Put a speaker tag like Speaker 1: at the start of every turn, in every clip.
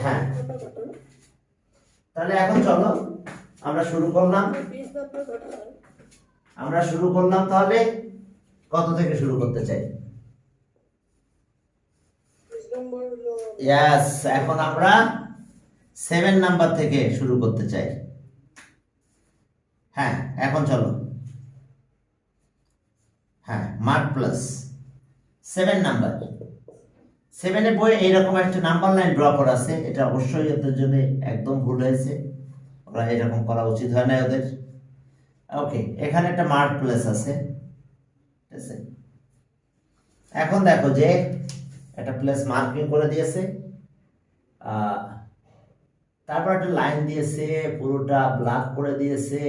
Speaker 1: হ্যাঁ, তাহলে এখন চলো আমরা শুরু করলাম। তাহলে কত থেকে শুরু করতে চাই? ইয়েস, এখন আমরা 7 নাম্বার থেকে শুরু করতে চাই। হ্যাঁ, এখন চলো। হ্যাঁ, মার্ক প্লাস 7 নাম্বার। 7 বই এইরকম একটা নাম্বার লাইন ড্র করা আছে, এটা অবশ্যই ওদের জন্য একদম ভুল হয়েছে, ওরা এরকম করা উচিত হয় না ওদের। ওকে, এখানে একটা মার্ক প্লেস আছে, ঠিক আছে। এখন দেখো যে একটা প্লেস মার্কিং করে দিয়েছে, তারপর একটা লাইন দিয়েছে, পুরোটা ব্ল্যাক করে দিয়েছে।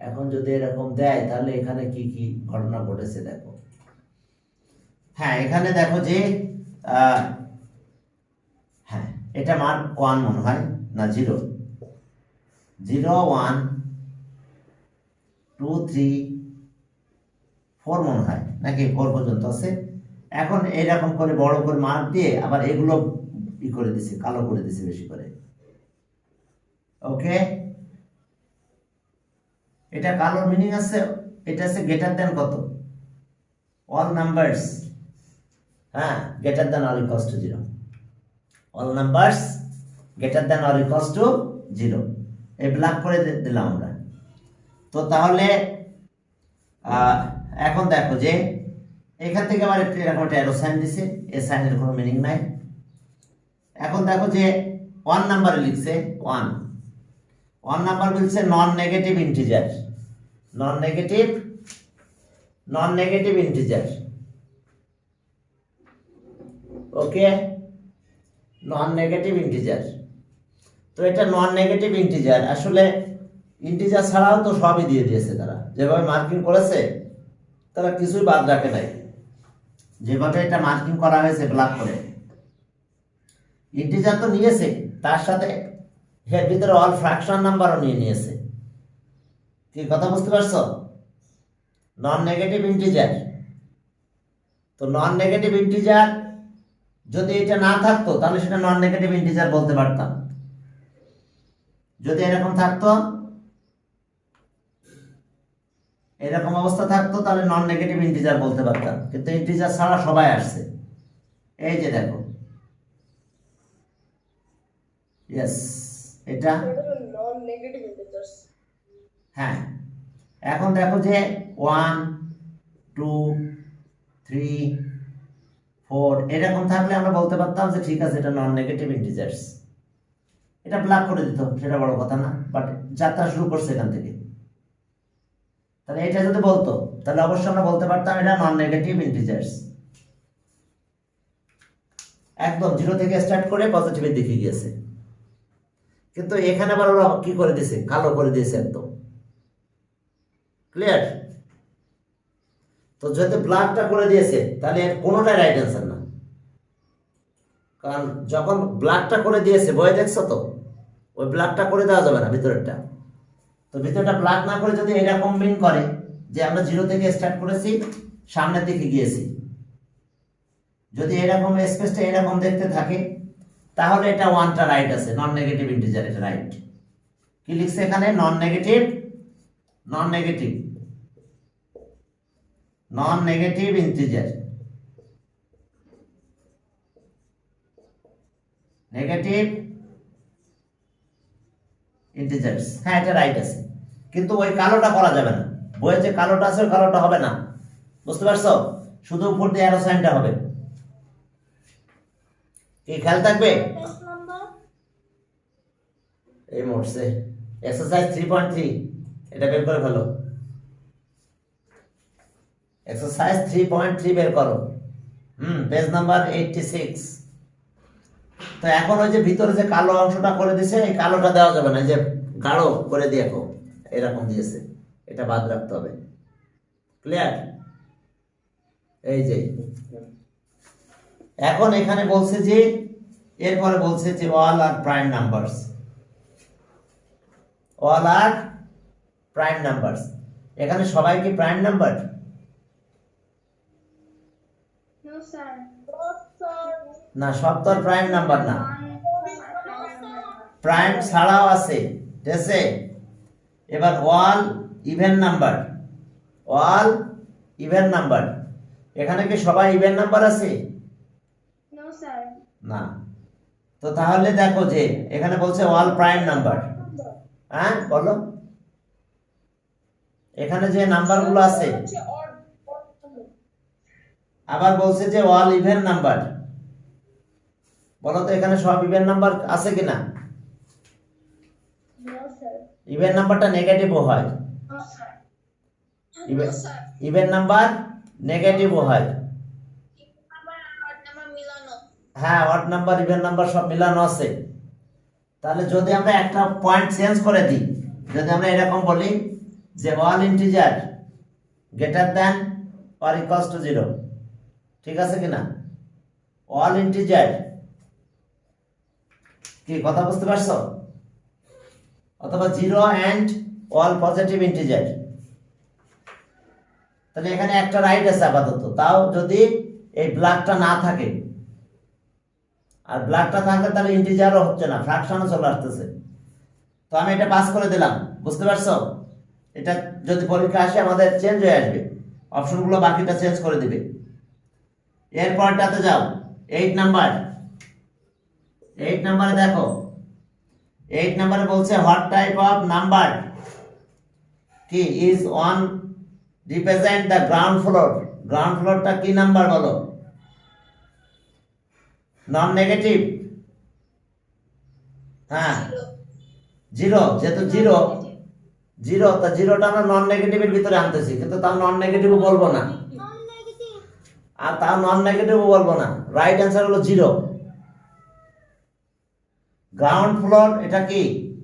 Speaker 1: এখন যদি এরকম দেয় তাহলে এখানে কি কি ঘটনা ঘটেছে দেখো। হ্যাঁ, এখানে দেখো যে হ্যাঁ, এটা মার্ক 1 মনে হয়, না 0, 0 1 2 3 4 মনে হয়, নাকি 4 পর্যন্ত আছে। এখন এইরকম করে বড় করে মার্ক দিয়ে আবার এগুলো ই করে দিছে, কালো করে দিছে বেশি করে। ওকে, এটা কালোর মিনিং আছে, এটা আছে গ্রেটার দেন কত, অল নাম্বারস। হ্যাঁ, greater than or equals to 0, all numbers greater than or equals to 0, এই ব্ল্যাক করে দিলাম আমরা। তো তাহলে এখন দেখো যে এখান থেকে আবার একটু এরকম একটা অ্যারো সাইন দিছে, এই সাইনের কোনো মিনিং নাই। এখন দেখো যে 1 নাম্বারে লিখছে 1 নাম্বার বলছে non negative integer, non negative integer. Okay, non negative integer. তো এটা নন নেগেটিভ ইন্টিজার, আসলে ইন্টিজার ছাড়াও তো সবই দিয়ে দিয়েছে, তারা যেভাবে মার্কিং করেছে তারা কিছুই বাদ রাখে নাই, যেভাবে এটা মার্কিং করা হয়েছে ব্ল্যাক করে। ইন্টিজার তো নিয়েছে, তার সাথে এর ভিতরে অল ফ্র্যাকশন নাম্বারও নিয়েছে। কি কথা বুঝতে পারছো? নন নেগেটিভ ইন্টিজার। তো নন নেগেটিভ ইন্টিজার যদি এটা না থাকতো তাহলে সেটা নন নেগেটিভ ইন্টিজার বলতে পারতাম। যদি এরকম থাকতো, এরকম অবস্থা থাকতো, তাহলে নন নেগেটিভ ইন্টিজার বলতে পারতাম, কিন্তু ইন্টিজার ছাড়া সবাই আসছে। এই যে দেখো, ইয়েস, এটা নন নেগেটিভ ইন্টিজারস। হ্যাঁ, এখন দেখো যে 1 2 3 4 এরকম থাকলে আমরা বলতে পারতাম যে ঠিক আছে এটা নন নেগেটিভ ইন্টিজারস। এটা ব্ল্যাক করে দিত, সেটা বড় কথা না, বাট যাত্রা শুরু করছে এখান থেকে। তাহলে এটা যদি বলতো তাহলে অবশ্যই আমরা বলতে পারতাম এটা নন নেগেটিভ ইন্টিজারস। একদম 0 থেকে স্টার্ট করে পজিটিভের দিকে গিয়েছে, কিন্তু এখানে আবার ওরা কি করে দিয়েছে, কালো করে দিয়েছে একদম। ক্লিয়ার? তো যেহেতু ব্ল্যাকটা করে দিয়েছে তাহলে এর কোনোটাই রাইট অ্যান্সার না, কারণ যখন ব্ল্যাকটা করে দিয়েছে বয়ে দেখছো তো, ওই ব্ল্যাকটা করে দেওয়া যাবে না ভিতরেরটা। তো ভিতরটা ব্ল্যাক না করে যদি এরকম মিন করে যে আমরা 0 থেকে স্টার্ট করেছি সামনের দিকে গিয়েছি, যদি এরকম স্পেসটা এরকম দেখতে থাকে তাহলে এটা 1টা রাইট আছে, নন নেগেটিভ ইন্টিজার, এটা রাইট। কি লিখছে এখানে? নন নেগেটিভ ইন্টিজার, নেগেটিভ ইন্টিজারস। হ্যাঁ, এটা রাইট আছে, কিন্তু ওই কালোটা করা যাবে না, বইয়ে যে কালোটা আছে ওই কালোটা হবে না, বুঝতে পারছো? শুধু উপর দিয়ে অ্যারো সাইনটা হবে। কি খেয়াল থাকবে? এই মোটসে এক্সারসাইজ 3.3 এটা বের করে ফেলো, এক্সারসাইজ 3.3 বের করো। Page number 86। তো এখন ওই যে ভিতরে যে কালো অংশটা করে দিছে, এই কালোটা দেওয়া যাবে না, যে গাঢ় করে দেখো এরকম দিয়েছে, এটা বাদ রাখতে হবে। ক্লিয়ার? এই যে এখন এখানে বলছে যে, এরপরে বলছে যে অল আর প্রাইম নাম্বারস, অল আর প্রাইম নাম্বারস। এখানে সবাই কি প্রাইম নাম্বার? না, সব তো প্রাইম নাম্বার না, প্রাইম ছাড়াও আছে, ঠিক আছে। এবার all even number, all even number, এখানে কি সবাই ইভেন নাম্বার আছে? না। তো তাহলে দেখো যে এখানে বলছে অল প্রাইম নাম্বার, হ্যাঁ বলো, এখানে যে নাম্বারগুলো আছে, আবার বলছে যে অল ইভেন নাম্বার, বলো তো এখানে সব ইভেন নাম্বার আছে কিনা? ইভেন নাম্বারটা নেগেটিভও হয়, ইভেন নাম্বার নেগেটিভও হয়, হ্যাঁ অড নাম্বার ইভেন নাম্বার সব মিলানো আছে। তাহলে যদি আমরা একটা পয়েন্ট চেঞ্জ করে দিই, যদি আমরা এরকম বলি যে all integer greater than or equals to 0, ঠিক আছে কিনা? অল ইন্টিজার, কি কথা বুঝতে পারছো? অথবা 0 অ্যান্ড অল পজিটিভ ইন্টিজার। তাহলে এখানে একটা রাইট আছে আপাতত, তাও যদি এই ব্ল্যাকটা না থাকে, আর ব্ল্যাকটা থাকলে তাহলে ইন্টিজারও হচ্ছে না, ফ্র্যাকশনও চলে আসতেছে। তো আমি এটা পাস করে দিলাম, বুঝতে পারছো? এটা যদি পরীক্ষা আসে আমাদের চেঞ্জ হয়ে আসবে, অপশনগুলো বাকিটা চেঞ্জ করে দিবে। এরপরটাতে যাও, 8 নাম্বার, 8 নাম্বারে দেখো, 8 নাম্বারে বলছে হোয়াট টাইপ অফ নাম্বার কি is on represent the ground floor. Ground ফ্লোরটা কি নাম্বার বলো? নন নেগেটিভ, হ্যাঁ 0, যেহেতু 0, 0 তা 0টা আমরা নন নেগেটিভের ভিতরে আনতেছি, কিন্তু তাও নন নেগেটিভও বলবো না, আর তাও নন নেগেটিভও বলবো না, রাইট অ্যান্সার হলো 0। গ্রাউন্ড ফ্লোর এটা কি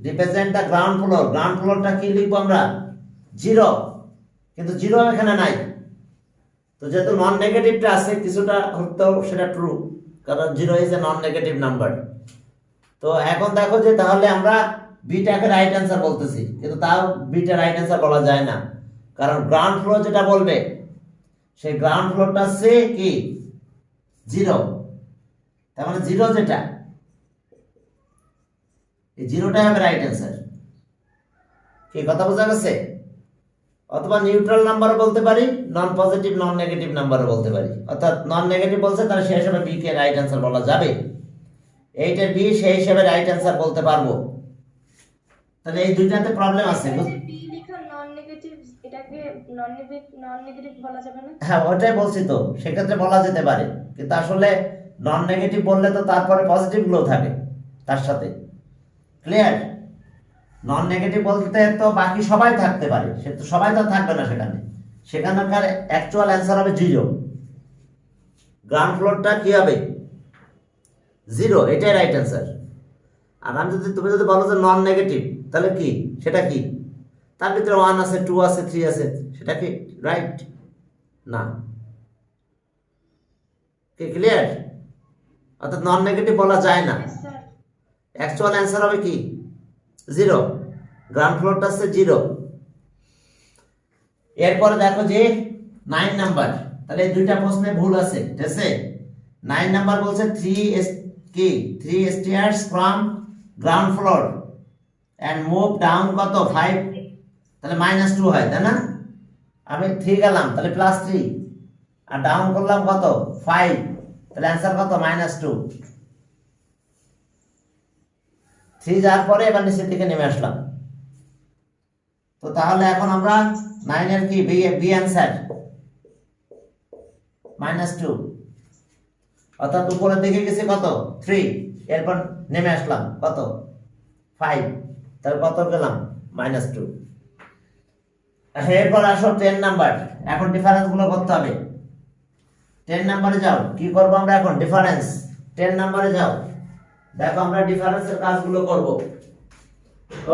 Speaker 1: represent the ground floor, ground ফ্লোরটা কি লিখবো আমরা? 0, কিন্তু 0 এখানে নাই। তো যেহেতু নন নেগেটিভটা আছে, কিছুটা হতো সেটা ট্রু, কারণ 0 is a non negative number. তো এখন দেখো যে তাহলে আমরা বিটাকে রাইট অ্যান্সার বলতেছি, কিন্তু তাও বিটা রাইট অ্যান্সার বলা যায় না, কারণ গ্রাউন্ড ফ্লোর যেটা বলবে সেই গ্রাউন্ড ফ্লোরটা সে কি 0, তার মানে 0 যেটা, এই 0টাই হবে রাইট অ্যান্সার। কি কথা বোঝা গেছে? অথবা নিউট্রাল নাম্বারও বলতে পারি, নন পজিটিভ নন নেগেটিভ নাম্বারও বলতে পারি। অর্থাৎ নন নেগেটিভ বলছে তাহলে সেই হিসাবে বি কে রাইট অ্যান্সার বলা যাবে, এইটার বি সেই হিসাবে রাইট অ্যান্সার বলতে পারবো। তাহলে এই দুইটাতে প্রবলেম আছে। হ্যাঁ ওটাই বলছি তো, সেক্ষেত্রে বলা যেতে পারে, কিন্তু আসলে নন নেগেটিভ বললে তো তারপরে পজিটিভ গুলো থাকে তার সাথে, ক্লিয়ার? নন নেগেটিভ বলতে তো বাকি সবাই থাকতে পারে, সে তো সবাই তো থাকবে না সেখানে, সেখানকার অ্যাকচুয়াল অ্যান্সার হবে 0। গ্রাউন্ড ফ্লোরটা কি হবে? 0, এটাই রাইট অ্যান্সার। আর আমি যদি, তুমি যদি বলো যে নন নেগেটিভ, তাহলে কি সেটা কি? তার ভিতরে 1 আছে, 2 আছে, 3 আছে, সেটা কি রাইট না? কি ক্লিয়ার? অর্থাৎ নন নেগেটিভ বলা যায় না, অ্যাকচুয়াল অ্যান্সার হবে কি 0, গ্রাউন্ড ফ্লোরটা আছে 0। এরপরে দেখো যে 9 নাম্বার, তাহলে এই দুইটা প্রশ্নে ভুল আছে, ঠিক আছে? 9 নাম্বার বলছে 3 stairs from ground floor and move down কত 5, তাহলে -2 হয়, তাই না? আমি 3 গেলাম তাহলে +3, আর ডাউন করলাম কত 5, তাহলে অ্যান্সার কত -2। 3 যাওয়ার পরে এবার নিচের দিকে নেমে আসলাম। তো তাহলে এখন আমরা 9 এর কি বি অ্যান্সার -2, অর্থাৎ উপরের দিকে গেছে কত 3, এরপর নেমে আসলাম কত 5, তাহলে কত গেলাম -2। এরপর আসো 10 নাম্বার, এখন ডিফারেন্স গুলো করতে হবে। 10 নাম্বারে যাও, কি করব আমরা এখন? ডিফারেন্স। 10 নাম্বারে যাও, দেখো আমরা ডিফারেন্সের কাজগুলো করব।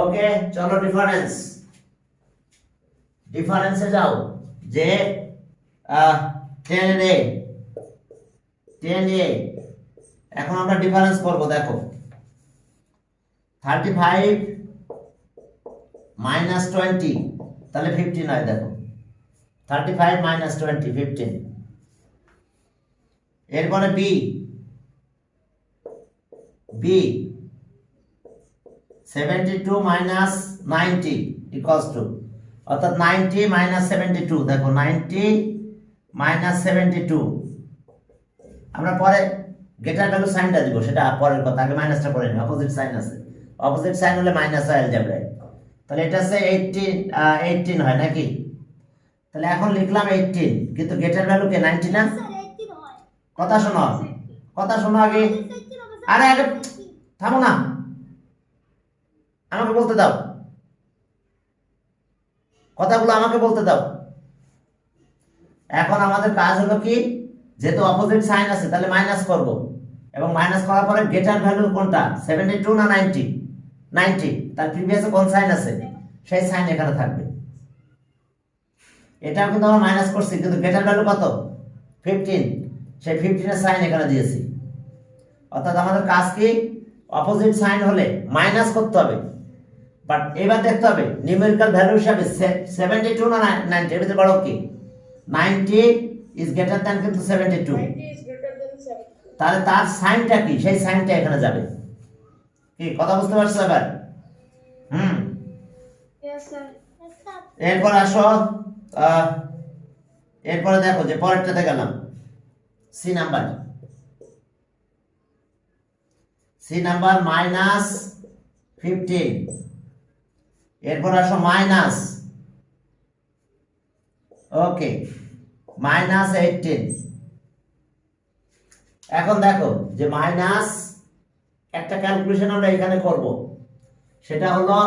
Speaker 1: ওকে চলো ডিফারেন্সে যাও, যে 10A এখন আমরা ডিফারেন্স করব। দেখো 35 -20 তাহলে 15 হয়। দেখো 35 - 20 15। এরপরে B B 72 minus 90 equals to, অর্থাৎ 90 মাইনাস 72, দেখো 90 মাইনাস 72, আমরা পরে গেটার ভ্যালু সাইনটা দিব, সেটা পরের কথা, আগে মাইনাসটা করে নিই, অপোজিট সাইন আছে, অপোজিট সাইন হলে মাইনাস হয় অ্যালজেব্রায়। তাহলে এটা হচ্ছে 18 হয় নাকি? তাহলে এখন লিখলাম 18, কিন্তু গেটার ভ্যালু কে 90 না? কথা শোনো, কথা শোনো আগে, আরে আগে থামো না, আমাকে বলতে দাও, কথাগুলো আমাকে বলতে দাও। এখন আমাদের কাজ হলো কি, যেহেতু অপোজিট সাইন আছে তাহলে মাইনাস করব, এবং মাইনাস করার পরে গেটার ভ্যালু কোনটা, 72 না 90? 90, তার প্রিভিয়াসে কোন সাইন আছে সেই সাইন এখানে থাকবে। এটাও কিন্তু আমরা মাইনাস করছি, কিন্তু গেটার ভ্যালু কত, 15, সেই 15 এর সাইন এখানে দিয়েছি। অর্থাৎ আমাদের কাজ কি, অপোজিট সাইন হলে মাইনাস করতে হবে, বাট এবার দেখতে হবে নিউমেরিক্যাল ভ্যালু হিসাবে 72 না 90 এর ভিতরে বড় কি, 90 ইজ গ্রেটার দ্যান কিন্তু 72, তাহলে তার সাইনটা কি, সেই সাইনটা এখানে যাবে। কি কথা বুঝতে পারছো এবার? এরপর আসো, এরপরে দেখো যে পরেরটাতে গেলাম, সি নাম্বার মাইনাস 15, এরপর আসো মাইনাস, ওকে, মাইনাস 18। এখন দেখো যে মাইনাস, একটা ক্যালকুলেশন আমরা এখানে করব, সেটা হলো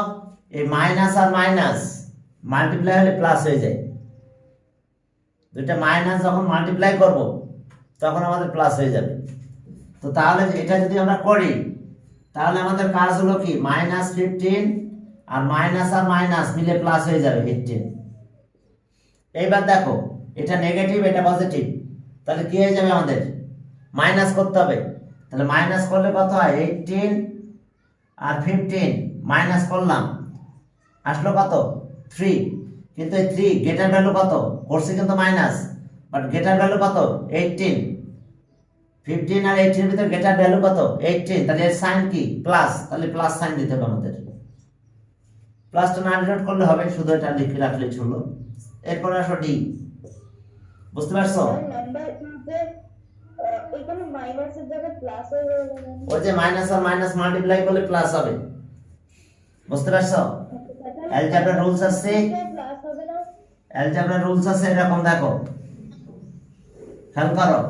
Speaker 1: এই মাইনাস আর মাইনাস মাল্টিপ্লাই হলে প্লাস হয়ে যায়, দুইটা মাইনাস যখন মাল্টিপ্লাই করব তখন আমাদের প্লাস হয়ে যাবে। তো তাহলে এটা যদি আমরা করি, তাহলে আমাদের কাজ হলো কি, মাইনাস 15 আর মাইনাস মিলে প্লাস হয়ে যাবে 18। এইবার দেখো এটা নেগেটিভ এটা পজিটিভ, তাহলে কি হয়ে যাবে, আমাদের মাইনাস করতে হবে। তাহলে মাইনাস করলে কত হয়, 18 আর 15 মাইনাস করলাম, আসলো কত, 3, কিন্তু এই 3 গেটার ভ্যালু কত করছি কিন্তু মাইনাস, বাট গেটার ভ্যালু কত 18, 15 আর 18 এর ভিতরে গেটার ভ্যালু কত 18, তাহলে এর সাইন কি প্লাস, তাহলে প্লাস সাইন দিতে হবে আমাদের, প্লাসটা না ডিনোট করলে হবে, শুধু এটা লিখে রাখলে চলো। এরপর আসো ডি, বুঝতে পারছো?
Speaker 2: এখানে মাইনাসের জায়গায় প্লাস হয়ে যাবে,
Speaker 1: ওই যে মাইনাস আর মাইনাস মাল্টিপ্লাই করলে প্লাস হবে, বুঝতে পারছো? অ্যালজেব্রা রুলস আছে,
Speaker 2: প্লাস হবে না,
Speaker 1: অ্যালজেব্রা রুলস আছে এরকম, দেখো খেয়াল করো,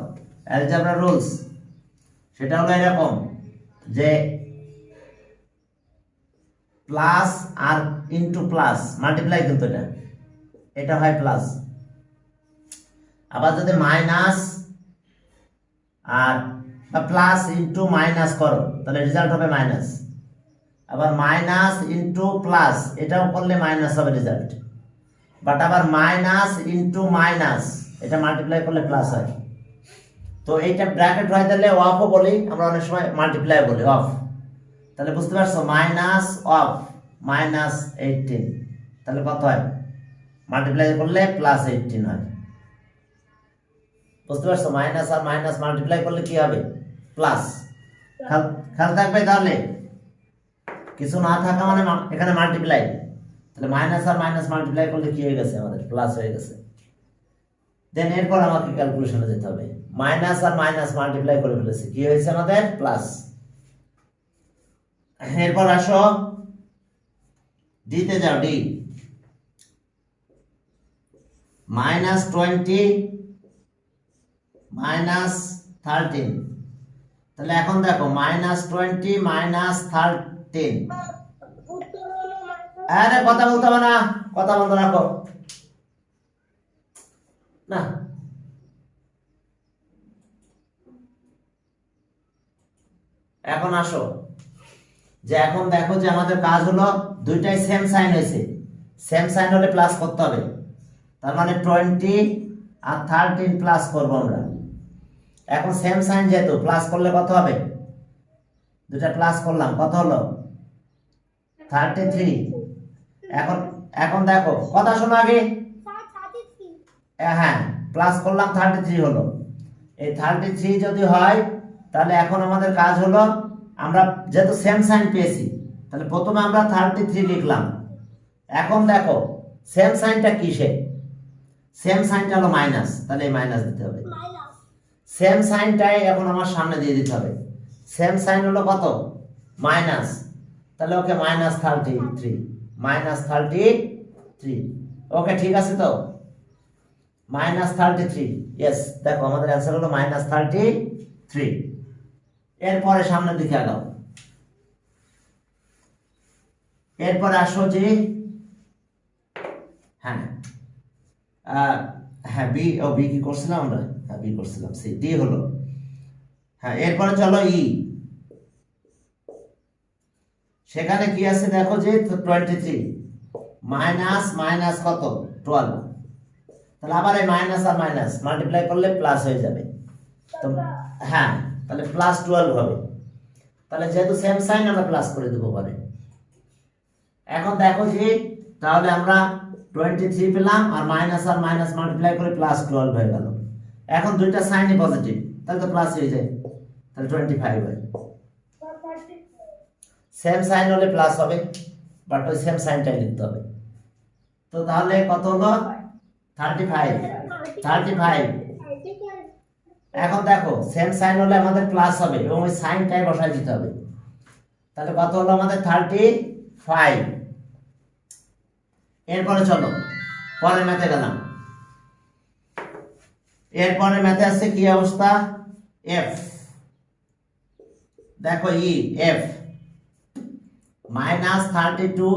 Speaker 1: অ্যালজেব্রা রুলস সেটা হলো এরকম যে প্লাস আর ইনটু প্লাস মাল্টিপ্লাই, কিন্তু এটা হয় প্লাস। আবার যদি মাইনাস আর বা প্লাস ইনটু মাইনাস করো তাহলে রেজাল্ট হবে মাইনাস, আবার মাইনাস ইনটু প্লাস এটাও করলে মাইনাস হবে রেজাল্ট, বাট আবার মাইনাস ইনটু মাইনাস এটা মাল্টিপ্লাই করলে প্লাস হয়। তো এইটা ব্র্যাকেট হয় তাহলে অফও বলি আমরা, অনেক সময় মাল্টিপ্লাই বলি অফ, তাহলে বুঝতে পারছো মাইনাস অফ মাইনাস 18, তাহলে কত হয়, মাল্টিপ্লাই করলে প্লাস 18 হয়, বুঝতে পারছো? মাইনাস আর মাইনাস মাল্টিপ্লাই করলে কি হবে, প্লাস। খেয়াল থাকবে তাহলে, কিছু না থাকা মানে এখানে মাল্টিপ্লাই, তাহলে মাইনাস আর মাইনাস মাল্টিপ্লাই করলে কি হয়ে গেছে, আমাদের প্লাস হয়ে গেছে। দেন এরপর আমাকে ক্যালকুলেশনে যেতে হবে, মাইনাস আর মাইনাস মাল্টিপ্লাই করে ফেলেছে, কি হয়েছে আমাদের প্লাস। এরপর আসো ডিতে যাও, ডি মাইনাস 20 মাইনাস 13, তাহলে এখন দেখো মাইনাস 20 মাইনাস 13, আরে কথা বলতে হবে না, কথা বন্ধ রাখো না। এখন আসো যে এখন দেখো যে আমাদের কাজ হলো দুইটাই সেম সাইন হয়েছে, সেম সাইন হলে প্লাস করতে হবে, তার মানে 20 আর 13 প্লাস করবো আমরা। এখন সেম সাইন যেহেতু প্লাস করলে কত হবে, দুটা প্লাস করলাম কত হলো 33। এখন এখন দেখো কথা শোনো আগে, হ্যাঁ প্লাস করলাম 33 হলো, এই 33 যদি হয় তাহলে এখন আমাদের কাজ হলো আমরা যেহেতু সেম সাইন পেয়েছি, তাহলে প্রথমে আমরা 33 লিখলাম। এখন দেখো সেম সাইনটা কিসে? সেম সাইনটা হলো মাইনাস, তাহলে এই মাইনাস দিতে হবে। সেম সাইনটাই এখন আমার সামনে দিয়ে দিতে হবে। সেম সাইন হলো কত? মাইনাস, তাহলে ওকে -33, -33। ওকে, ঠিক আছে তো, -33। ইয়েস, দেখো আমাদের অ্যান্সার হলো -33। এরপরে সামনের দিকে আগাও। এরপরে আসো যে হ্যাঁ হ্যাঁ বি কি করছিলাম আমরা? হ্যাঁ বি করছিলাম, সি ডি হলো। হ্যাঁ, এরপরে চলো ই। সেখানে কি আছে দেখো যে 23 মাইনাস মাইনাস কত? 12। তাহলে আবার এই মাইনাস আর মাইনাস মাল্টিপ্লাই করলে প্লাস হয়ে যাবে। তো হ্যাঁ, তাহলে +12 হবে। তাহলে যেহেতু সেম সাইন আমরা প্লাস করে দেবো পরে। এখন দেখো যে তাহলে আমরা 23 পেলাম, আর মাইনাস মাল্টিপ্লাই করে +12 হয়ে গেল। এখন দুইটা সাইনই পজিটিভ, তাহলে তো প্লাস হয়ে যায়, তাহলে 25 হয়। সেম সাইন হলে প্লাস হবে, বাট ওই সেম সাইনটাই লিখতে হবে। তো তাহলে কত হলো? 35। এখন দেখো সেম সাইন হলে আমাদের প্লাস হবে এবং ওই সাইনটাই বসাই দিতে হবে। তাহলে কত হলো আমাদের? 35। এরপরে চলো পরের ম্যাথে গেলাম। এরপরে ম্যাথে আছে কি অবস্থা? এফ। দেখো ই এফ -32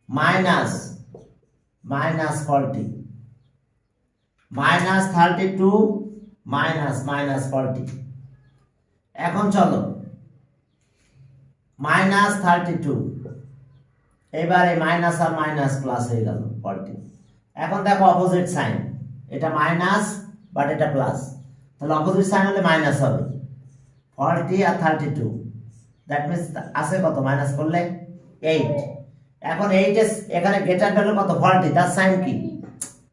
Speaker 1: -40 -32 -40। এখন চলো -32, এবারে মাইনাস আর মাইনাস প্লাস হয়ে গেল 40। এখন দেখো অপোজিট সাইন, এটা মাইনাস বাট এটা প্লাস, তাহলে অপোজিট সাইন হলে মাইনাস হবে। 40 আর 32, দ্যাট মিন্স আছে কত? মাইনাস করলে 8। এখন 8 এখানে গ্রেটার ভ্যালু কত? 40, তার সাইন কি?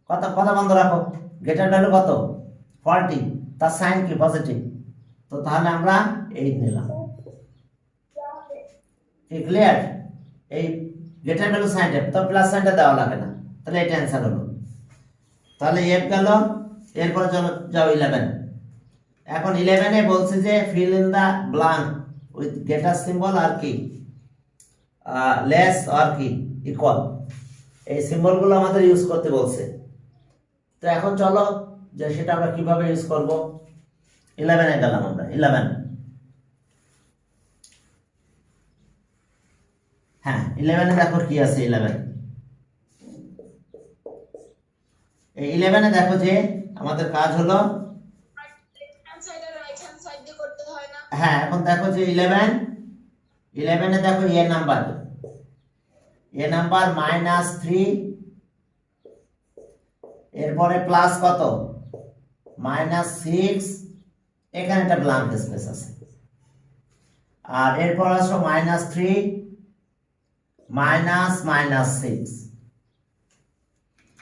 Speaker 1: কথা বন্ধ রাখো। গ্রেটার ভ্যালু কত? 40, তার সাইন কি? পজিটিভ। তো তাহলে আমরা 8 নিলাম। কি ক্লিয়ার? এই গ্রেটার ভ্যালু সাইনটা তো প্লাস সাইনটা দেওয়া লাগে না, তাহলে এটা অ্যান্সার হলো। তাহলে এফ গেল। এরপরে চলো যাও 11। এখন 11-এ বলছে যে fill in the blank with greater symbol আর কি লেস আর কি ইকুয়াল, এই সিম্বলগুলো আমাদের ইউজ করতে বলছে। তো এখন চলো যে সেটা আমরা কিভাবে ইউজ করব। 11-এ গেলাম আমরা। 11, হ্যাঁ 11-এ দেখো কি আছে। 11-এ দেখো যে আমাদের কাজ হলো, হ্যাঁ এখন দেখো যে 11-এ দেখো এ নাম্বার -3, এরপরে প্লাস কত? -6, এখানে একটা ব্ল্যাঙ্ক স্পেস আছে। আর এরপর আসো -3 -6।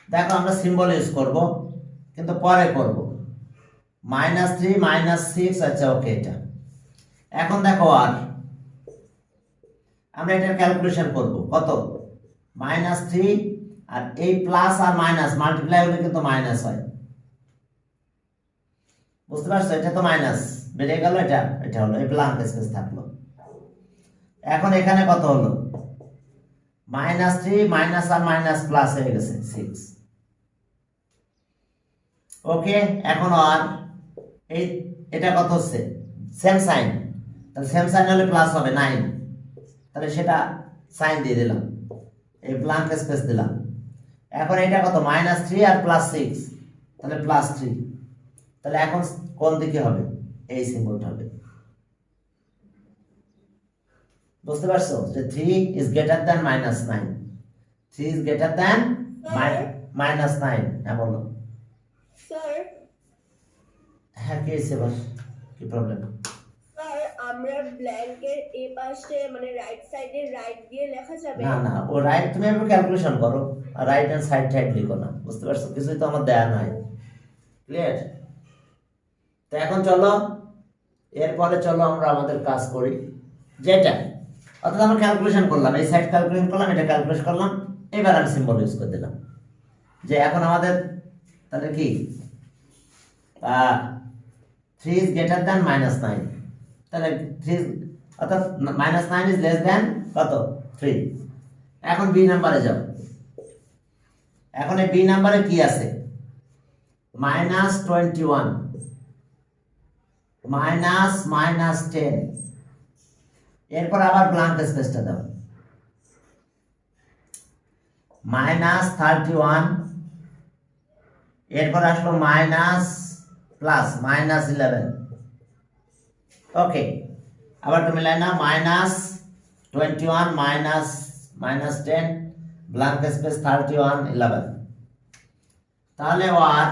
Speaker 1: দেখো আমরা সিম্বল ইউজ করব, কিন্তু পরে করব। -3 -6, আচ্ছা ওকে। এটা এখন দেখো আর আমরা এটা ক্যালকুলেশন করব কত? -3, আর এই প্লাস আর মাইনাস মাল্টিপ্লাই হলে কিন্তু মাইনাস হয়, বুঝতে পারছো? এটা তো মাইনাস বেরিয়ে গেল, এটা হলো এই ব্ল্যাঙ্ক স্পেস থাকলো। এখন এখানে কত হলো? -3 মাইনাস আর মাইনাস প্লাস হয়ে গেছে 6। ওকে, এখন আর এটা কত হচ্ছে? সেম সাইন, তাহলে সেম সাইন হলে প্লাস হবে 9, তাহলে সেটা সাইন দিয়ে দিলাম, এই ব্ল্যাঙ্ক স্পেস দিলাম। এখন এটা কত? -3 আর +6, তাহলে +3। তাহলে এখন কোন দিকে হবে? এই সিম্বলটা হবে, বুঝতে পারছো? যে 3 is greater than -9, 3 is greater than -9। হ্যাঁ বলো।
Speaker 2: স্যার,
Speaker 1: হ্যাঁ কি হয়েছে বল, কি প্রবলেম?
Speaker 2: স্যার আমরা ব্ল্যাঙ্কের এই পাশে মানে রাইট সাইডে রাইট দিয়ে লেখা যাবে?
Speaker 1: না ও রাইট তুমি এভাবে ক্যালকুলেশন করো, আর রাইট হ্যান্ড সাইড লিখো না, বুঝতে পারছো? কিছুই তো আমার দেয়া নয়। ক্লিয়ার? তো এখন চলো এরপরে চলো আমরা আমাদের কাজ করি, যেটা অর্থাৎ আমরা ক্যালকুলেশন করলাম, এই সাইড ক্যালকুলেশন করলাম, এটা ক্যালকুলেশন করলাম, এবার আমি সিম্বল ইউজ করে দিলাম যে এখন আমাদের তাহলে কি 3 is greater than -9, তাহলে 3 অর্থাৎ -9 is less than কত 3। এখন বি নাম্বারে যাও, এখন এই বি নাম্বারে কি আছে -21 -10, এরপর আবার ব্ল্যাঙ্ক স্পেসটা দাও, -31, এরপর আসলো মাইনাস প্লাস -11। ওকে, আবার তুমি মিলাই না, -21 -10 ব্ল্যাঙ্ক স্পেস 31 11, তাহলে ওয়ার,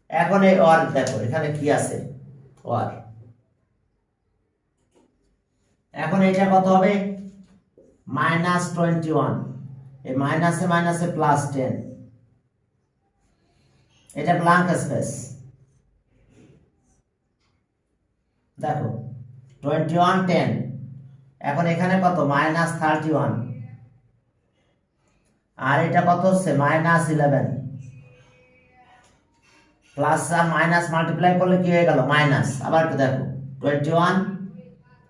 Speaker 1: এখন এই ওয়ার দেখো এখানে কি আছে ওয়ার, এখন এটা কত হবে -21, এই মাইনাসে মাইনাসে +10, এটা ব্ল্যাঙ্ক স্পেস, দেখো 21 10, এখন এখানে কত -31, আর এটা কত হচ্ছে -11, প্লাস আর মাইনাস মাল্টিপ্লাই করলে কি হয়ে গেল মাইনাস, আবার একটু দেখো 21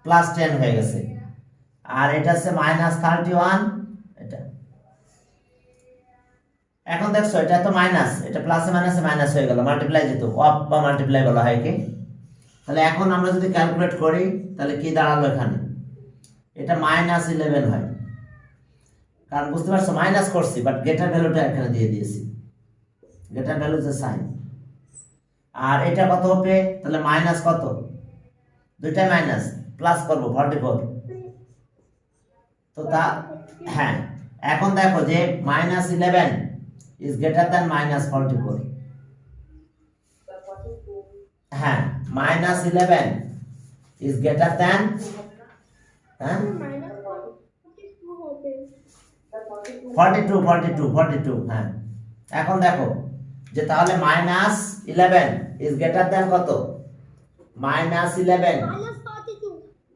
Speaker 1: + 10 হয়ে গেছে, আর এটা হচ্ছে -31, এটা এখন দেখছো এটা তো মাইনাস, এটা প্লাসে মাইনাসে মাইনাস হয়ে গেল, মাল্টিপ্লাই যেত, অফ বা মাল্টিপ্লাই বলা হয় কি। তাহলে এখন আমরা যদি ক্যালকুলেট করি তাহলে কি দাঁড়ালো এখানে, এটা -11 হয়, কারণ বুঝতে পারছো মাইনাস করছি বাট গেটার ভ্যালুটা এখানে দিয়ে দিয়েছি, গেটার ভ্যালু যে সাইন, আর এটা কত হবে তাহলে মাইনাস কত, দুইটাই মাইনাস, প্লাস করবো 44, তো তা হ্যাঁ এখন দেখো যে -11 is greater than -44, হ্যাঁ -11 is greater than, হ্যাঁ 42, হ্যাঁ এখন দেখো যে তাহলে -11 is greater than কত, -11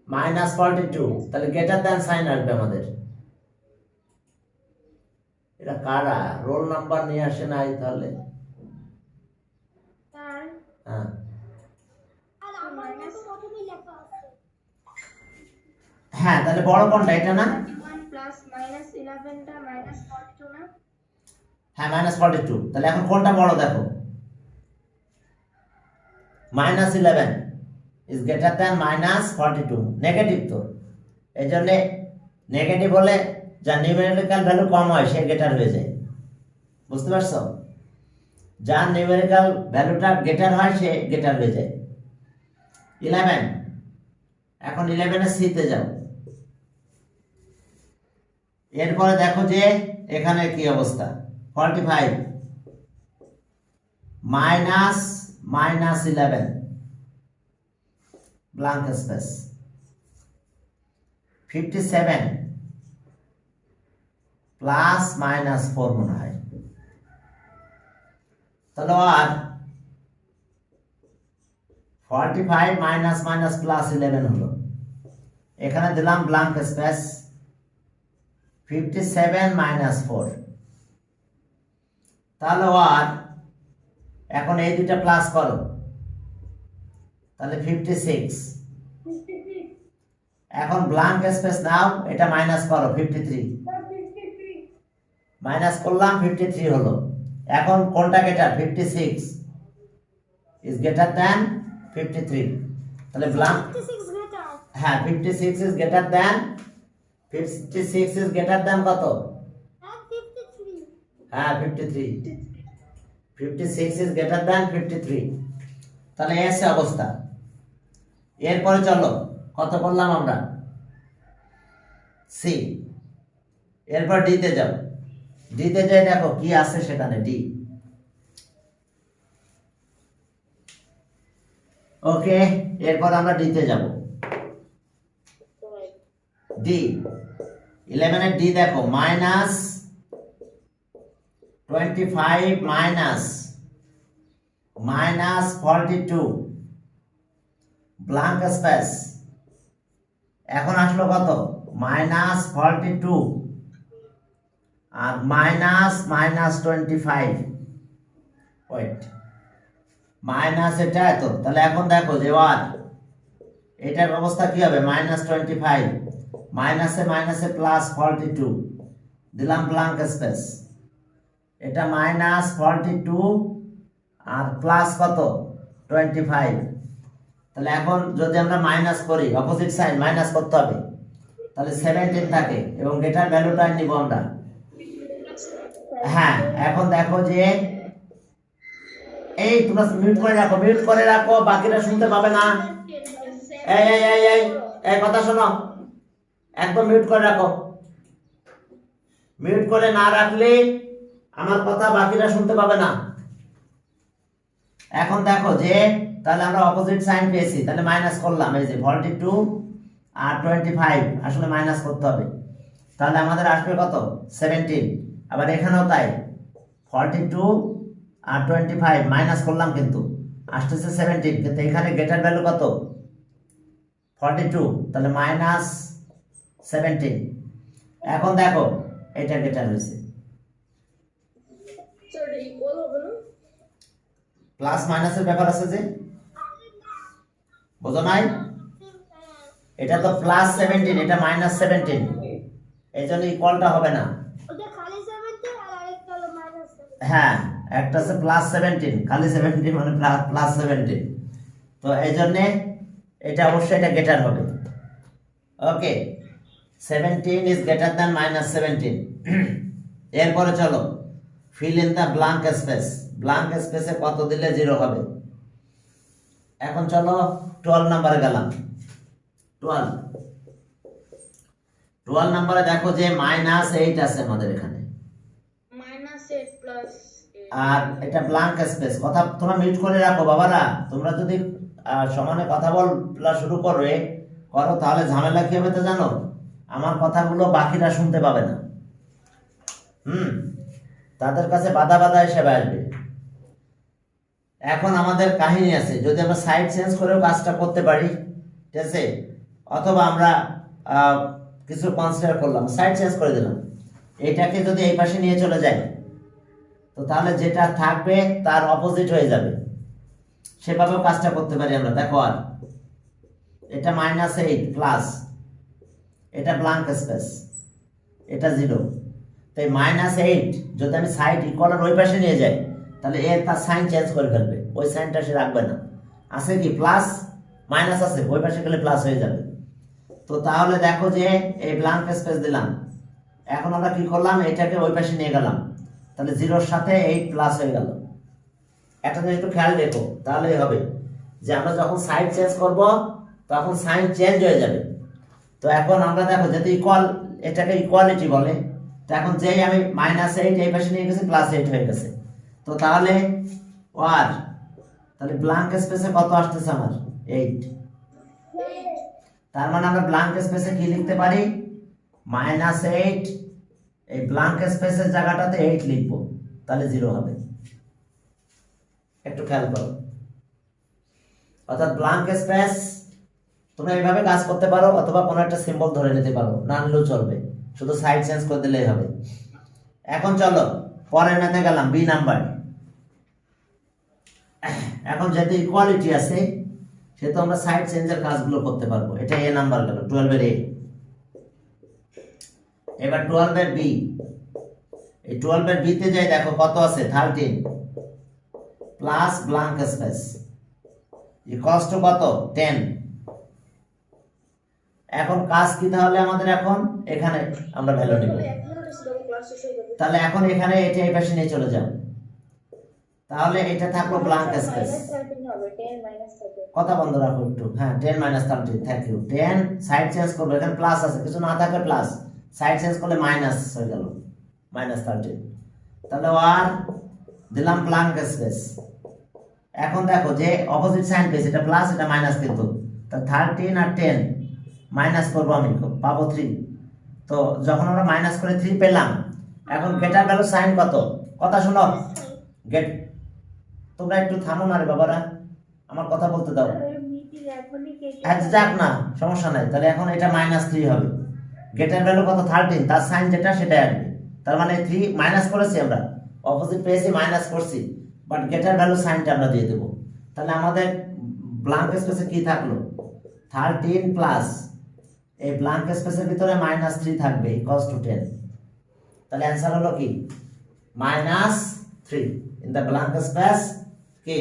Speaker 1: -42, তাহলে গ্রেটার দ্যান সাইন আসবে আমাদের। এটা কারা রোল নাম্বার নিয়ে আসে নাই তাহলে, হ্যাঁ হ্যাঁ তাহলে বড় কোনটা, এটা না, হ্যাঁ -42, তাহলে এখন কোনটা বড় দেখো, -11 is greater than -42, নেগেটিভ তো, এই জন্য নেগেটিভ হলে যা নিউমেরিক্যাল ভ্যালু কম হয় সে গ্রেটার হয়ে যায়, বুঝতে পারছো, যার নিউমেরিক্যাল ভ্যালুটা গ্রেটার হয় সে গ্রেটার হয়ে যায়। 11, এখন 11 এর সিতে যাও, এরপরে দেখো যে এখানে কি অবস্থা, 45 -11 ব্ল্যাঙ্ক স্পেস, 57 +-4 মনে হয়, তাহলে আর 45 --+11 হলো, এখানে দিলাম ব্ল্যাঙ্ক স্পেস 57 -4, তাহলে আর এখন এই দুটা প্লাস করো, তাহলে 56, এখন ব্ল্যাঙ্ক স্পেস নাও, এটা মাইনাস করো 53, মাইনাস করলাম 53 হলো, এখন কোনটা গ্রেটার 56 is greater than 53, তাহলে ব্ল্যাঙ্ক, হ্যাঁ 56 is greater than, 56 is greater than কত, হ্যাঁ 53, 56 is greater than 53, তাহলে এসে অবস্থা। এরপরে চলো কত করলাম আমরা, সি, এরপর ডিতে যাও, ডিতে যাই দেখো কি আছে সেখানে, ডি, ওকে এরপর আমরা ডিতে যাব, ডি 11 এর ডি দেখো -25 -42 ব্ল্যাঙ্ক স্পেস এখন আসলো কত -42 আর -25 ওয়েট মাইনাস এটা এত তাহলে এখন দেখো যে এটার অবস্থা কি হবে -25 মাইনাসে মাইনাসে +42 দিলাম ব্ল্যাঙ্ক স্পেস এটা -42 আর প্লাস কত 25 তাহলে এখন যদি আমরা মাইনাস করি অপোজিট সাইন মাইনাস করতে হবে তাহলে 17 থাকে এবং এটার ভ্যালুটা নিব আমরা হ্যাঁ এখন দেখো যে এই তোমরা মিউট করে রাখো বাকিরা শুনতে পাবে না এই এই এই এই এই কথা শোনো একদম মিউট করে রাখো মিউট করে না রাখলে আমার কথা বাকিরা শুনতে পাবে না এখন দেখো যে তাহলে আমরা অপোজিট সাইন পেয়েছি তাহলে মাইনাস করলাম এই যে 42 আর 25 আসলে মাইনাস করতে হবে তাহলে আমাদের আসবে কত 17 আবার এখানেও তাই 42 আর 25 মাইনাস করলাম কিন্তু আসতেছে 17 কিন্তু এখানে গেটার ভ্যালু কত 42 তাহলে -17 এখন দেখো এটা গেটার হয়েছে
Speaker 2: স্যার এটা ইকুয়াল হবে না
Speaker 1: প্লাস মাইনাসের ব্যাপার আছে যে বুঝো নাই এটা তো +17 এটা -17 এই জন্য ইকুয়ালটা হবে না
Speaker 3: ওটা খালি 70 আর আরেকটা হলো -70
Speaker 1: হ্যাঁ একটা আছে +17 খালি 17 মানে +17 তো এই জন্য এটা অবশ্যই এটা গ্রেটার হবে ওকে 17 ইজ গ্রেটার দ্যান -17 এরপরে চলো fill in the blank space blank স্পেসে কত দিলে 0 হবে এখন চলো 12 নম্বরে গেলাম 12 নম্বরে দেখো যে -8 আছে আমাদের এখানে
Speaker 3: -8 প্লাস
Speaker 1: আর এটা ব্ল্যাঙ্ক স্পেস কথা তোমরা মিউট করে রাখো বাবারা তোমরা যদি সমানে কথা বলা শুরু করো তাহলে ঝামেলা কি হবে তো জানো আমার কথাগুলো বাকিরা শুনতে পাবে না তাদের কাছে বাধা বাধা হিসেবে আসবে এখন আমাদের কাহিনী আছে যদি আমরা সাইড চেঞ্জ করেও কাজটা করতে পারি ঠিক আছে অথবা আমরা কিছু কনসিডার করলাম সাইড চেঞ্জ করে দিলাম এটাকে যদি এই পাশে নিয়ে চলে যায় তো তাহলে যেটা থাকবে তার অপোজিট হয়ে যাবে সেভাবেও কাজটা করতে পারি আমরা দেখো আর এটা -8 প্লাস এটা ব্ল্যাঙ্ক স্পেস এটা 0 তাই -8 যদি আমি সাইড ইকুয়ালের ওই পাশে নিয়ে যাই তাহলে এর তার সাইন চেঞ্জ করে ফেলবে ওই সাইনটা সে রাখবে না আছে কি প্লাস মাইনাস আছে ওই পাশে গেলে প্লাস হয়ে যাবে তো তাহলে দেখো যে এই ব্ল্যাঙ্ক স্পেস দিলাম এখন আমরা কি করলাম এটাকে ওই পাশে নিয়ে গেলাম তাহলে 0 এর সাথে 8 প্লাস হয়ে গেল একটা জিনিস একটু খেয়াল রেখো তাহলেই হবে যে আমরা যখন সাইড চেঞ্জ করব তখন সাইন চেঞ্জ হয়ে যাবে তো এখন আমরা দেখো যেহেতু ইকুয়াল এটাকে ইকুয়ালিটি বলে তো এখন যেই আমি -8 এই পাশে নিয়ে গেছি +8 হয়ে গেছে তো তাহলে তাহলে ব্ল্যাঙ্ক স্পেসে কত আসতেছে আমার 8 তার মানে আমরা ব্ল্যাঙ্ক স্পেসে কি লিখতে পারি -8 এই ব্ল্যাঙ্ক স্পেসের জায়গাটাতে 8 লিখব তাহলে 0 হবে একটু খেয়াল করো অর্থাৎ ব্ল্যাঙ্ক স্পেস তোমরা এইভাবে কাজ করতে পারো অথবা কোনো একটা সিম্বল ধরে নিতে পারো না নিলেও চলবে শুধু সাইড চেঞ্জ করে দিলেই হবে এখন চলো পরের ম্যাথে গেলাম বি নাম্বার এখন যেহেতু ইকুয়ালিটি আছে সেহেতু আমরা সাইড চেঞ্জের কাজগুলো করতে পারবো এটা এ নাম্বার গেল 12 এর এ এবার 12 এর বি এই 12 এর বি তে যাই দেখো কত আছে 13 plus blank space equals to কত 10 এখন কাজ কি তাহলে আমাদের এখন এখানে আমরা ভ্যালু নিব তাহলে এখন এখানে এটা এই পাশে নিয়ে চলে যাও তাহলে এটা থাকলো ব্ল্যাঙ্ক স্পেস
Speaker 3: -13 হবে 10 -13
Speaker 1: কথা বন্ধ রাখো একটু হ্যাঁ 10 -13 থ্যাংক ইউ 10 সাইড চেঞ্জ করবে এখানে প্লাস আছে কিছু না থাকলে প্লাস সাইড চেঞ্জ করলে মাইনাস হয়ে গেল -13 তাহলে আর দিলাম ব্ল্যাঙ্ক স্পেস এখন দেখো যে অপোজিট সাইন পেয়েছে এটা প্লাস এটা মাইনাস কিন্তু তা 13 আর 10 মাইনাস করবো আমি পাবো 3 তো যখন আমরা মাইনাস করে 3 পেলাম এখন গেটার ভ্যালু সাইন কত কথা শোনো গেট তোমরা একটু থামো না রে বাবারা আমার কথা বলতে দাও
Speaker 3: এখনই কেটে
Speaker 1: আচ্ছা যাক না, সমস্যা নাই। তাহলে এখন এটা -3 হবে। গেটের ভ্যালু কত 13, তার সাইন যেটা সেটাই আসবে। তার মানে 3 মাইনাস করেছি আমরা, অপোজিট পেয়েছি মাইনাস করছি, বাট গেটের ভ্যালু সাইনটা আমরা দিয়ে দেব। তাহলে আমাদের ব্ল্যাঙ্ক স্পেসে কি থাকলো, 13 প্লাস এই ব্ল্যাঙ্ক স্পেসের ভিতরে -3 থাকবে ইকুয়ালস টু 10। তাহলে অ্যান্সার হলো কি -3 ইন দ্য ব্ল্যাঙ্ক স্পেস, কি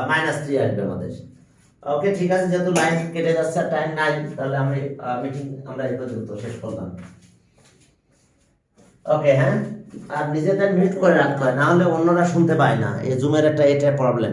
Speaker 1: -3 আসবে আমাদের। ওকে ঠিক আছে, যেহেতু লাইন কেটে যাচ্ছে টাইম নাই, তাহলে আমি মিটিং আমরা এই পর্যন্ত শেষ করলাম। ওকে হ্যাঁ, আর নিজেদের মিউট করে রাখতে হয়, না হলে অন্যরা শুনতে পায় না। এই জুমের একটা এটা প্রবলেম।